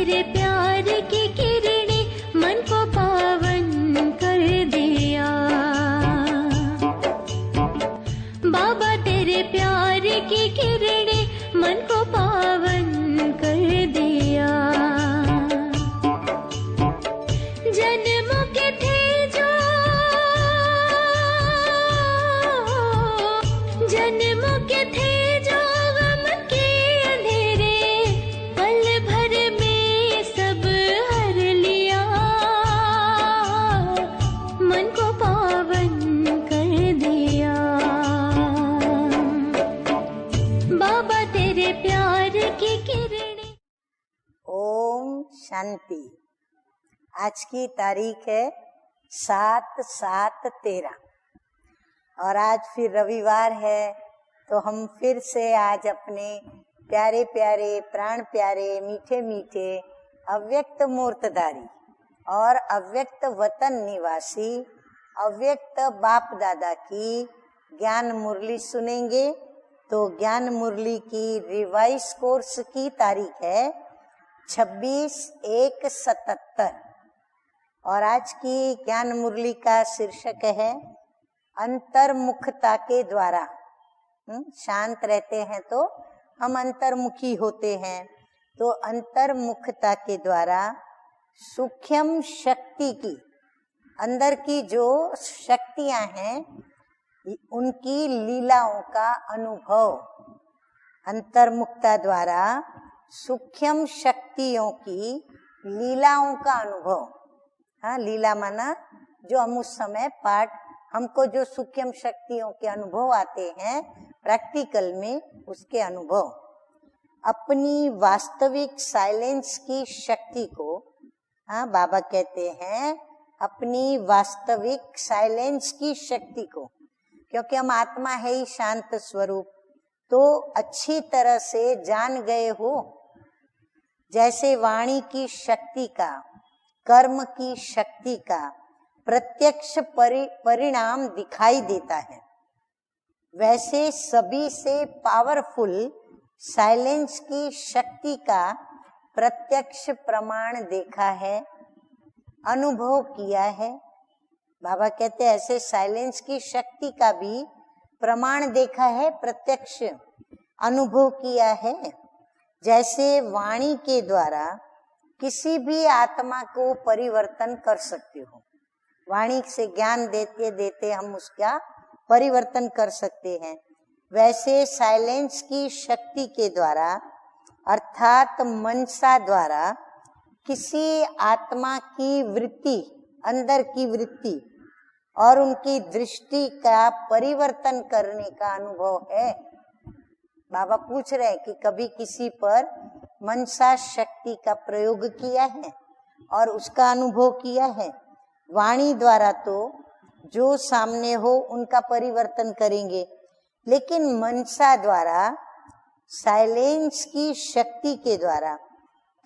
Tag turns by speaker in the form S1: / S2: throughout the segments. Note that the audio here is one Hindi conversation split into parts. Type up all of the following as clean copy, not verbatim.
S1: तेरे प्यार की किरणें मन को पावन कर दिया। बाबा तेरे प्यार की किरणें मन को पावन कर दिया। जन्मों के थे जो, जन्मों के थे जो गम के अंधेरे, पल भर में सब हर लिया। मन को पावन कर दिया। बाबा तेरे प्यार की किरणें।
S2: ओम शांति। आज की तारीख है 7/7/13 और आज फिर रविवार है, तो हम फिर से आज अपने प्यारे प्यारे प्राण प्यारे मीठे मीठे अव्यक्त मूर्तधारी और अव्यक्त वतन निवासी अव्यक्त बाप दादा की ज्ञान मुरली सुनेंगे। तो ज्ञान मुरली की रिवाइज कोर्स की तारीख है 26/1/77 और आज की ज्ञान मुरली का शीर्षक है अंतर्मुखता के द्वारा। शांत रहते हैं तो हम अंतर्मुखी होते हैं, तो अंतर्मुखता के द्वारा सूक्ष्म शक्ति की, अंदर की जो शक्तियां हैं उनकी लीलाओं का अनुभव। अंतर्मुखता द्वारा सूक्ष्म शक्तियों की लीलाओं का अनुभव। हाँ, लीला माना जो हम उस समय पाठ, हमको जो सूक्ष्म शक्तियों के अनुभव आते हैं प्रैक्टिकल में, उसके अनुभव। अपनी वास्तविक साइलेंस की शक्ति को, हाँ बाबा कहते हैं अपनी वास्तविक साइलेंस की शक्ति को, क्योंकि हम आत्मा है ही शांत स्वरूप, तो अच्छी तरह से जान गए हो। जैसे वाणी की शक्ति का, कर्म की शक्ति का प्रत्यक्ष परिणाम दिखाई देता है, वैसे सभी से पावरफुल साइलेंस की शक्ति का प्रत्यक्ष प्रमाण देखा है, अनुभव किया है। बाबा कहते हैं ऐसे साइलेंस की शक्ति का भी प्रमाण देखा है, प्रत्यक्ष अनुभव किया है। जैसे वाणी के द्वारा किसी भी आत्मा को परिवर्तन कर सकते हो, वाणी से ज्ञान देते देते हम उसका परिवर्तन कर सकते हैं, वैसे साइलेंस की शक्ति के द्वारा अर्थात मनसा द्वारा किसी आत्मा की वृत्ति, अंदर की वृत्ति और उनकी दृष्टि का परिवर्तन करने का अनुभव है। बाबा पूछ रहे हैं कि कभी किसी पर मनसा शक्ति का प्रयोग किया है और उसका अनुभव किया है। वाणी द्वारा तो जो सामने हो उनका परिवर्तन करेंगे, लेकिन मनसा द्वारा, साइलेंस की शक्ति के द्वारा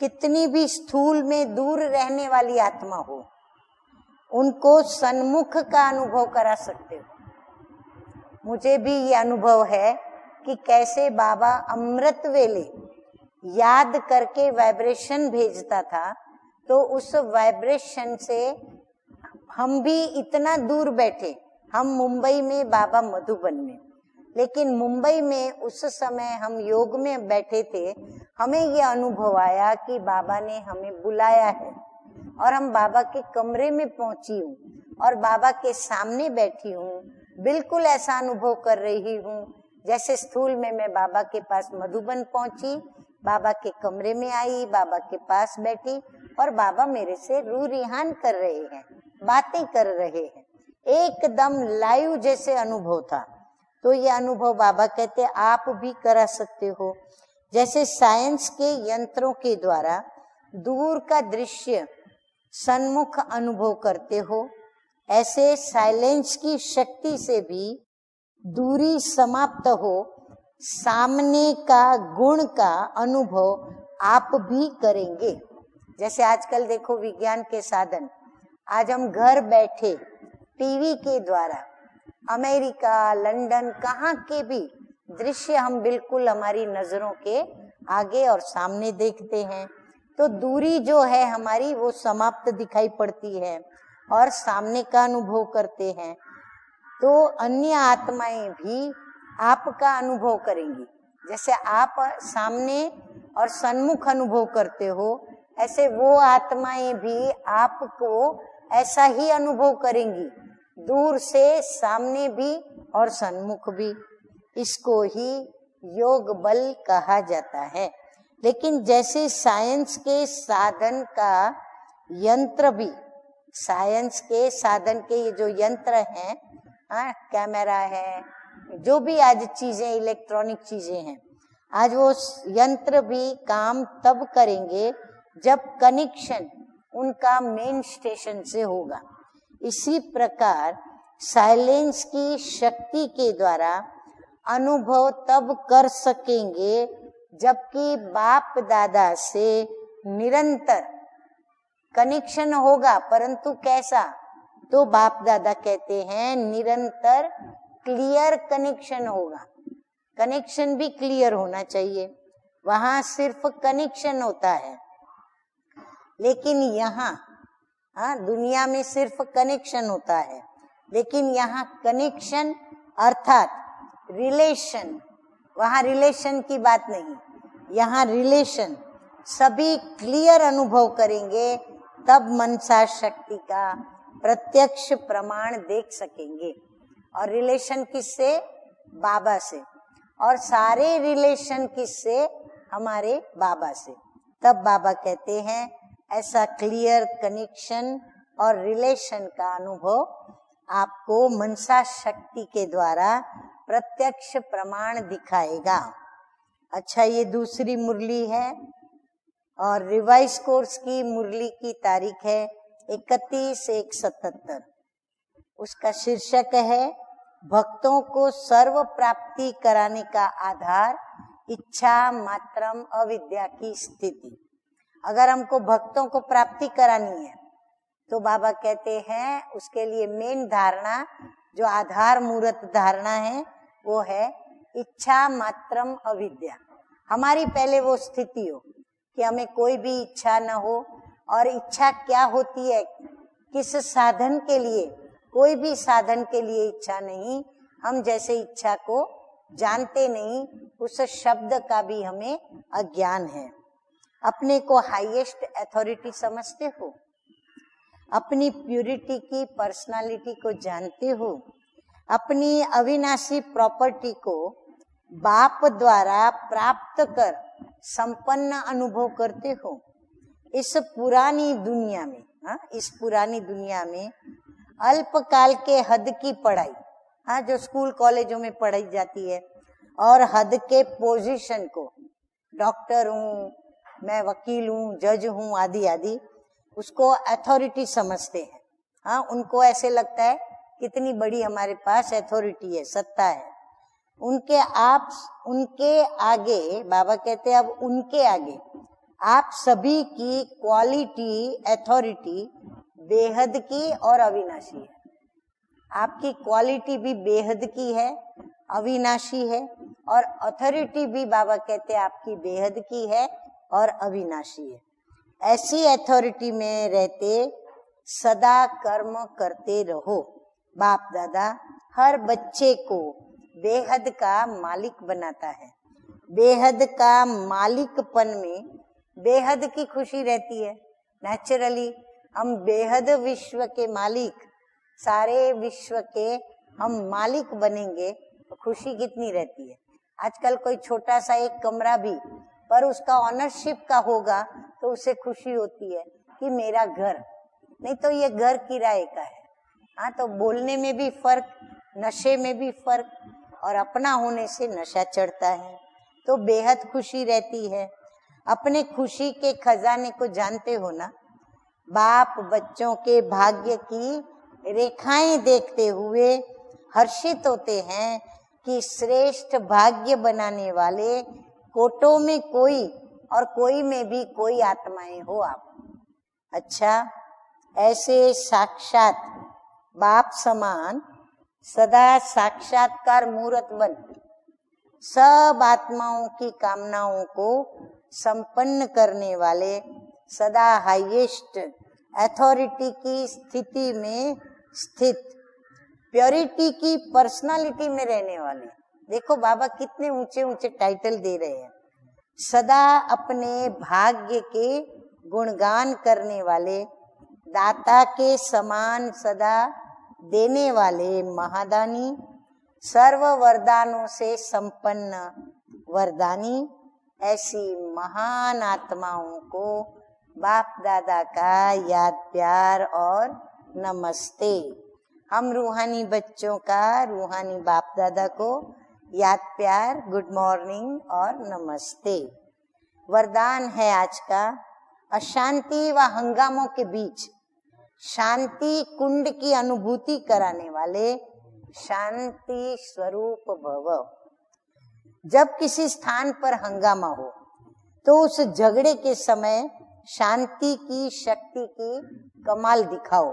S2: कितनी भी स्थूल में दूर रहने वाली आत्मा हो, उनको सन्मुख का अनुभव करा सकते हो। मुझे भी ये अनुभव है कि कैसे बाबा अमृत वेले याद करके वाइब्रेशन भेजता था, तो उस वाइब्रेशन से हम भी इतना दूर बैठे, हम मुंबई में, बाबा मधुबन में, लेकिन मुंबई में उस समय हम योग में बैठे थे, हमें ये अनुभव आया कि बाबा ने हमें बुलाया है और हम बाबा के कमरे में पहुंची हूँ और बाबा के सामने बैठी हूँ। बिल्कुल ऐसा अनुभव कर रही हूँ जैसे स्थूल में मैं बाबा के पास मधुबन पहुंची, बाबा के कमरे में आई, बाबा के पास बैठी और बाबा मेरे से रू रिहान कर रहे हैं, बातें कर रहे हैं, एकदम लाइव जैसे अनुभव था। तो ये अनुभव बाबा कहते आप भी करा सकते हो। जैसे साइंस के यंत्रों के द्वारा दूर का दृश्य सन्मुख अनुभव करते हो, ऐसे साइलेंस की शक्ति से भी दूरी समाप्त हो, सामने का गुण का अनुभव आप भी करेंगे। जैसे आजकल देखो विज्ञान के साधन, आज हम घर बैठे टीवी के द्वारा अमेरिका, लंदन, कहाँ के भी दृश्य हम बिल्कुल हमारी नजरों के आगे और सामने देखते हैं। तो दूरी जो है हमारी वो समाप्त दिखाई पड़ती है और सामने का अनुभव करते हैं, तो अन्य आत्माएं भी आपका अनुभव करेंगी। जैसे आप सामने और सन्मुख अनुभव करते हो, ऐसे वो आत्माएं भी आपको ऐसा ही अनुभव करेंगी, दूर से, सामने भी और सन्मुख भी। इसको ही योग बल कहा जाता है। लेकिन जैसे साइंस के साधन का यंत्र भी, साइंस के साधन के ये जो यंत्र हैं, कैमरा है, जो भी आज चीजें, इलेक्ट्रॉनिक चीजें हैं, आज वो यंत्र भी काम तब करेंगे जब कनेक्शन उनका मेन स्टेशन से होगा। इसी प्रकार साइलेंस की शक्ति के द्वारा अनुभव तब कर सकेंगे जबकि बाप दादा से निरंतर कनेक्शन होगा। परंतु कैसा? तो बाप दादा कहते हैं निरंतर क्लियर कनेक्शन होगा। कनेक्शन भी क्लियर होना चाहिए, वहां सिर्फ कनेक्शन होता है, लेकिन यहाँ दुनिया में सिर्फ कनेक्शन होता है, लेकिन यहाँ कनेक्शन अर्थात रिलेशन, वहाँ रिलेशन की बात नहीं, यहाँ रिलेशन सभी क्लियर अनुभव करेंगे, तब मनसा शक्ति का प्रत्यक्ष प्रमाण देख सकेंगे। और रिलेशन किससे? बाबा से। और सारे रिलेशन किससे? हमारे बाबा से। तब बाबा कहते हैं ऐसा क्लियर कनेक्शन और रिलेशन का अनुभव आपको मनसा शक्ति के द्वारा प्रत्यक्ष प्रमाण दिखाएगा। अच्छा, ये दूसरी मुरली है और रिवाइज कोर्स की मुरली की तारीख है 31/1/77। उसका शीर्षक है भक्तों को सर्व प्राप्ति कराने का आधार इच्छा मात्रम अविद्या की स्थिति। अगर हमको भक्तों को प्राप्ति करानी है तो बाबा कहते हैं उसके लिए मेन धारणा, जो आधार मूर्त धारणा है, वो है इच्छा मात्रम अविद्या। हमारी पहले वो स्थिति हो कि हमें कोई भी इच्छा न हो। और इच्छा क्या होती है? किस साधन के लिए? कोई भी साधन के लिए इच्छा नहीं। हम जैसे इच्छा को जानते नहीं, उस शब्द का भी हमें अज्ञान है। अपने को हाईएस्ट अथॉरिटी समझते हो, अपनी प्यूरिटी की पर्सनालिटी को जानते हो, अपनी अविनाशी प्रॉपर्टी को बाप द्वारा प्राप्त कर संपन्न अनुभव करते हो। इस पुरानी दुनिया में, इस पुरानी दुनिया में अल्पकाल के हद की पढ़ाई, जो स्कूल कॉलेजों में पढ़ाई जाती है, और हद के पोजीशन को, डॉक्टर हूँ, मैं वकील हूँ, जज हूँ, आदि आदि, उसको अथॉरिटी समझते हैं। उनको ऐसे लगता है कितनी बड़ी हमारे पास अथॉरिटी है, सत्ता है। उनके आगे बाबा कहते हैं, अब उनके आगे आप सभी की क्वालिटी, अथॉरिटी बेहद की और अविनाशी है। आपकी क्वालिटी भी बेहद की है, अविनाशी है, और अथॉरिटी भी बाबा कहते हैं आपकी बेहद की है और अविनाशी है। ऐसी अथॉरिटी में रहते सदा कर्म करते रहो। बाप दादा हर बच्चे को बेहद का मालिक बनाता है। बेहद का मालिकपन में बेहद की खुशी रहती है। नेचुरली हम बेहद विश्व के मालिक, सारे विश्व के हम मालिक बनेंगे तो खुशी कितनी रहती है। आजकल कोई छोटा सा एक कमरा भी पर उसका ऑनरशिप का होगा तो उसे खुशी होती है कि मेरा घर, नहीं तो ये घर किराए का है। तो बोलने में भी फर्क, नशे में भी फर्क, और अपना होने से नशा चढ़ता है तो बेहद खुशी रहती है। अपने खुशी के खजाने को जानते हो ना। बाप बच्चों के भाग्य की रेखाएं देखते हुए हर्षित होते हैं कि श्रेष्ठ भाग्य बनाने वाले कोटों में कोई और कोई में भी कोई आत्माएं हो आप। अच्छा, ऐसे साक्षात बाप समान सदा साक्षात्कार मूर्त बन सब आत्माओं की कामनाओं को संपन्न करने वाले सदा हाईएस्ट अथॉरिटी की स्थिति में स्थित, प्योरिटी की पर्सनालिटी में रहने वाले। देखो बाबा कितने ऊंचे ऊंचे टाइटल दे रहे हैं। सदा अपने भाग्य के गुणगान करने वाले, दाता के समान सदा देने वाले महादानी, सर्व वरदानों से संपन्न वरदानी, ऐसी महान आत्माओं को बाप दादा का याद प्यार और नमस्ते। हम रूहानी बच्चों का रूहानी बाप दादा को याद प्यार, गुड मॉर्निंग और नमस्ते। वरदान है आज का, अशांति व हंगामों के बीच शांति कुंड की अनुभूति कराने वाले शांति स्वरूप भव। जब किसी स्थान पर हंगामा हो तो उस झगड़े के समय शांति की शक्ति की कमाल दिखाओ।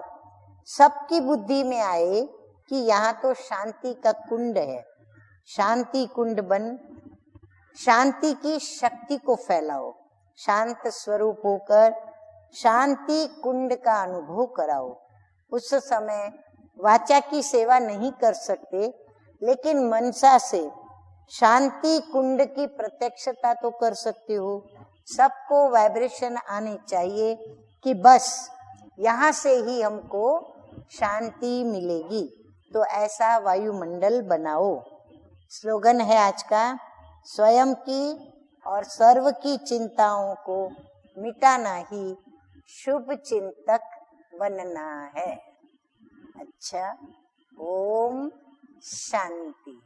S2: सबकी बुद्धि में आए कि यहाँ तो शांति का कुंड है। शांति कुंड बन शांति की शक्ति को फैलाओ। शांत स्वरूप होकर शांति कुंड का अनुभव कराओ। उस समय वाचा की सेवा नहीं कर सकते, लेकिन मनसा से शांति कुंड की प्रत्यक्षता तो कर सकते हो। सबको वाइब्रेशन आनी चाहिए कि बस यहाँ से ही हमको शांति मिलेगी। तो ऐसा वायुमंडल बनाओ। स्लोगन है आज का, स्वयं की और सर्व की चिंताओं को मिटाना ही शुभ चिंतक बनना है। अच्छा, ओम शांति।